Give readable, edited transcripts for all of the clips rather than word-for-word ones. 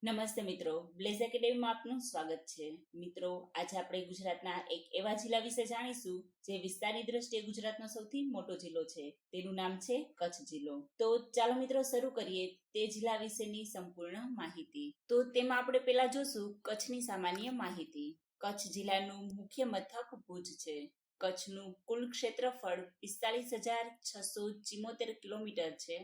નમસ્તે મિત્રો, બ્લેઝ એકેડેમીમાં આપનું સ્વાગત છે. મિત્રો, આજે આપણે ગુજરાતના એક એવા જિલ્લા વિશે જાણીશું જે વિસ્તારની દ્રષ્ટિએ ગુજરાતનો સૌથી મોટો જિલ્લો છે. તેનું નામ છે કચ્છ જિલ્લો. તો ચાલો મિત્રો શરૂ કરીએ તે જિલ્લા વિશેની સંપૂર્ણ માહિતી. તો તેમાં આપણે પહેલા જોશું કચ્છની સામાન્ય માહિતી. કચ્છ જિલ્લાનું મુખ્ય મથક ભુજ છે. કચ્છનું કુલ ક્ષેત્રફળ 45,674 કિલોમીટર છે.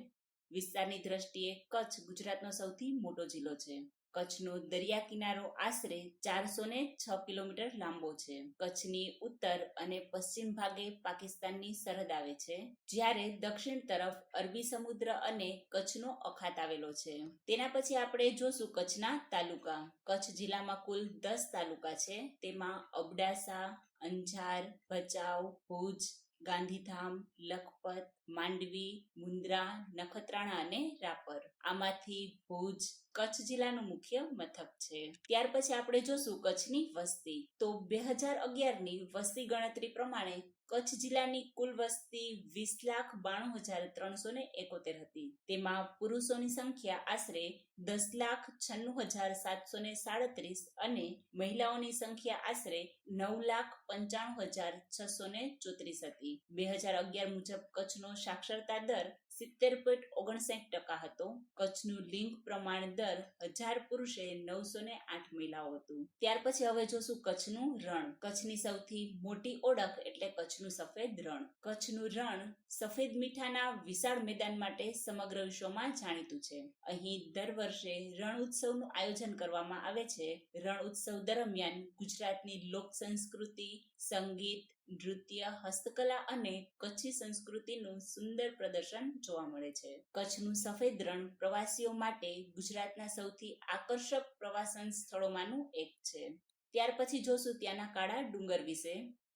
વિસ્તારની દ્રષ્ટિએ કચ્છ ગુજરાતનો સૌથી મોટો જિલ્લો છે. કચ્છનો દરિયા કિનારો આશરે 406 કિલોમીટર લાંબો છે. કચ્છની ઉત્તર અને પશ્ચિમ ભાગે પાકિસ્તાનની સરહદ આવે છે, જ્યારે દક્ષિણ તરફ અરબી સમુદ્ર અને કચ્છનો અખાત આવેલો છે. તેના પછી આપણે જોશું કચ્છના તાલુકા. કચ્છ જિલ્લામાં કુલ 10 તાલુકા છે. તેમાં અબડાસા, અંજાર, ભચાઉ, ભુજ, ગાંધીધામ, લખપત, માંડવી, મુન્દ્રા, નખત્રાણા અને રાપર. આમાંથી ભુજ કચ્છ જિલ્લાનું મુખ્ય મથક છે. ત્યાર પછી આપણે જોશું કચ્છની વસ્તી. તો 2011ની વસ્તી ગણતરી પ્રમાણે કચ્છ જિલ્લાની કુલ વસ્તી 20,92,371 હતી. તેમાં પુરુષોની સંખ્યા આશરે 10,96,737 અને મહિલાઓની સંખ્યા આશરે 9,95,634 હતી. 2011 મુજબ કચ્છનો સાક્ષરતા દર 70.59% હતો. કચ્છનું લિંગ પ્રમાણ દર 1000 પુરુષે 908 મહિલાઓ હતું. ત્યાર પછી હવે જોશું કચ્છનું રણ. કચ્છની સૌથી મોટી ઓળખ એટલે કચ્છનું સફેદ રણ. કચ્છનું રણ સફેદ મીઠાના વિશાળ મેદાન માટે સમગ્ર વિશ્વમાં જાણીતું છે. અહીં દર વર્ષે રણ ઉત્સવનું આયોજન કરવામાં આવે છે. રણ ઉત્સવ દરમિયાન ગુજરાતની લોક સંસ્કૃતિ, સંગીત, નૃત્ય, હસ્તકલા અને કચ્છી સંસ્કૃતિનું સુંદર પ્રદર્શન જોવા મળે છે. કચ્છનું સફેદ રણ પ્રવાસીઓ માટે ગુજરાતના સૌથી આકર્ષક પ્રવાસન સ્થળોમાંનું એક છે. ત્યાર પછી જોશું ત્યાંના કાળા ડુંગર વિશે.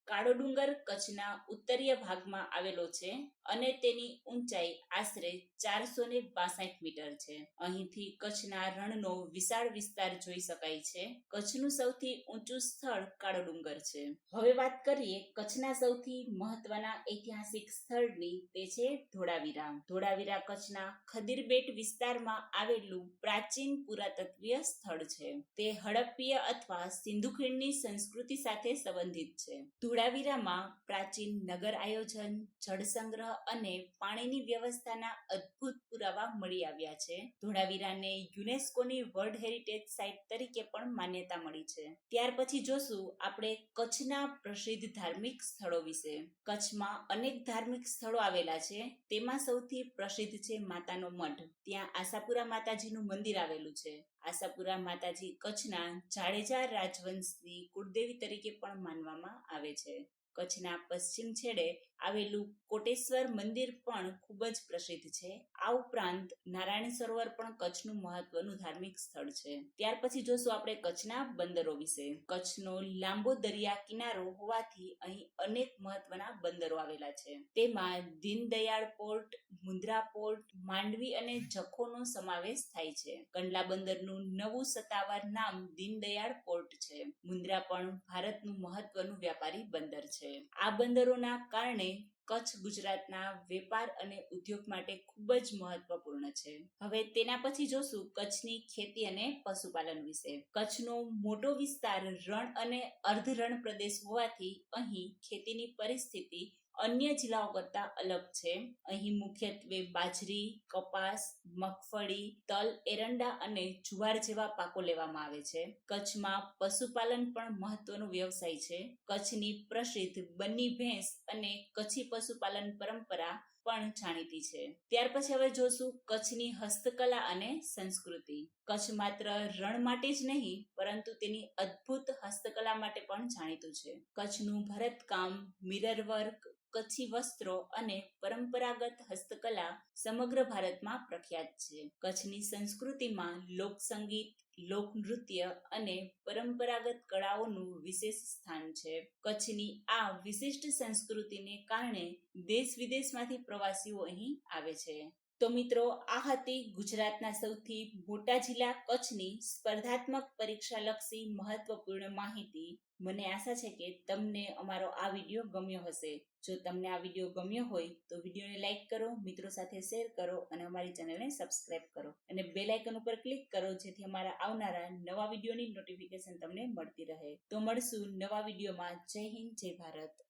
કાળો ડુંગર કચ્છના ઉત્તરીય ભાગમાં આવેલો છે અને તેની ઊંચાઈ આશરે 462 મીટર છે. અહીંથી કચ્છના રણનો વિશાળ વિસ્તાર જોઈ શકાય છે. કચ્છનું સૌથી ઊંચું સ્થળ કાળો ડુંગર છે. હવે વાત કરીએ કચ્છના સૌથી મહત્વના ઐતિહાસિક સ્થળની. તે છે ધોળાવીરા. ધોળાવીરા કચ્છના ખદીરબેટ વિસ્તારમાં આવેલું પ્રાચીન પુરાતત્વીય સ્થળ છે. તે હડપ્પીય અથવા સિંધુ ખીણની સંસ્કૃતિ સાથે સંબંધિત છે. ધોળાવીરામાં પ્રાચીન નગર આયોજન, જળ સંગ્રહ અને પાણીની વ્યવસ્થાના અદ્ભુત પુરાવા મળી આવ્યા છે. ધોળાવીરાને યુનેસ્કોની વર્લ્ડ હેરિટેજ સાઇટ તરીકે પણ માન્યતા મળી છે. ત્યાર પછી જોશું આપણે કચ્છના પ્રસિદ્ધ ધાર્મિક સ્થળો વિશે. કચ્છમાં અનેક ધાર્મિક સ્થળો આવેલા છે. તેમાં સૌથી પ્રસિદ્ધ છે માતાનો મઢ. ત્યાં આશાપુરા માતાજીનું મંદિર આવેલું છે. આશાપુરા માતાજી કચ્છના જાડેજા રાજવંશની કુળદેવી તરીકે પણ માનવામાં આવે છે. કચ્છના પશ્ચિમ છેડે આવેલું કોટેશ્વર મંદિર પણ ખૂબ જ પ્રસિદ્ધ છે. આ ઉપરાંત નારાયણ સરોવર પણ કચ્છનું મહત્વનું ધાર્મિક સ્થળ છે. ત્યાર પછી જોશું આપણે કચ્છના બંદરો વિશે. કચ્છનો લાંબો દરિયા કિનારો હોવાથી અહીં અનેક મહત્વના બંદરો આવેલા છે. તેમાં દીનદયાળ પોર્ટ, મુન્દ્રા પોર્ટ, માંડવી અને જખૌનો સમાવેશ થાય છે. કંડલા બંદરનું નવું સત્તાવાર નામ દીનદયાળ પોર્ટ છે. મુન્દ્રા પણ ભારતનું મહત્વનું વ્યાપારી બંદર છે. આ બંદરોના કારણે કચ્છ ગુજરાતના વેપાર અને ઉદ્યોગ માટે ખૂબ જ મહત્વપૂર્ણ છે. હવે તેના પછી જોશું કચ્છની ખેતી અને પશુપાલન વિશે. કચ્છનો મોટો વિસ્તાર રણ અને અર્ધરણ પ્રદેશ હોવાથી અહીં ખેતીની પરિસ્થિતિ અન્ય જિલ્લાઓ કરતા અલગ છે. અહીં મુખ્યત્વે બાજરી, કપાસ, મગફળી, તલ, એરંડા અને જુવાર જેવા પાકો લેવામાં આવે છે. કચ્છમાં પશુપાલન પણ મહત્વનો વ્યવસાય છે. કચ્છની પ્રસિદ્ધ બન્ની ભેંસ અને કચ્છી પશુપાલન પરંપરા પણ જાણીતી છે. ત્યાર પછી હવે જોશું કચ્છની હસ્તકલા અને સંસ્કૃતિ. કચ્છ માત્ર રણ માટે જ નહીં પરંતુ તેની અદ્ભુત હસ્તકલા માટે પણ જાણીતું છે. કચ્છનું ભરતકામ, મિરર વર્ક, કચ્છી વસ્ત્રો અને પરંપરાગત હસ્તકલા સમગ્ર ભારતમાં પ્રખ્યાત છે. કચ્છની સંસ્કૃતિમાં લોકસંગીત, લોકનૃત્ય અને પરંપરાગત કળાઓનું વિશેષ સ્થાન છે. કચ્છની આ વિશિષ્ટ સંસ્કૃતિને કારણે દેશ વિદેશમાંથી પ્રવાસીઓ અહીં આવે છે. તો મિત્રો, આ હતી ગુજરાતના સૌથી મોટા જિલ્લા કચ્છની સ્પર્ધાત્મક પરીક્ષાલક્ષી મહત્વપૂર્ણ માહિતી. મને આશા છે કે તમને અમારો આ વિડીયો ગમ્યો હશે. જો તમને આ વિડીયો ગમ્યો હોય તો વિડીયોને લાઈક કરો, મિત્રો સાથે શેર કરો અને અમારી ચેનલને સબસ્ક્રાઇબ કરો અને બેલ આઇકન ઉપર ક્લિક કરો, જેથી અમારા આવનારા નવા વિડીયોની નોટિફિકેશન તમને મળતી રહે. તો મળશું નવા વિડીયોમાં. જય હિન્દ, જય ભારત.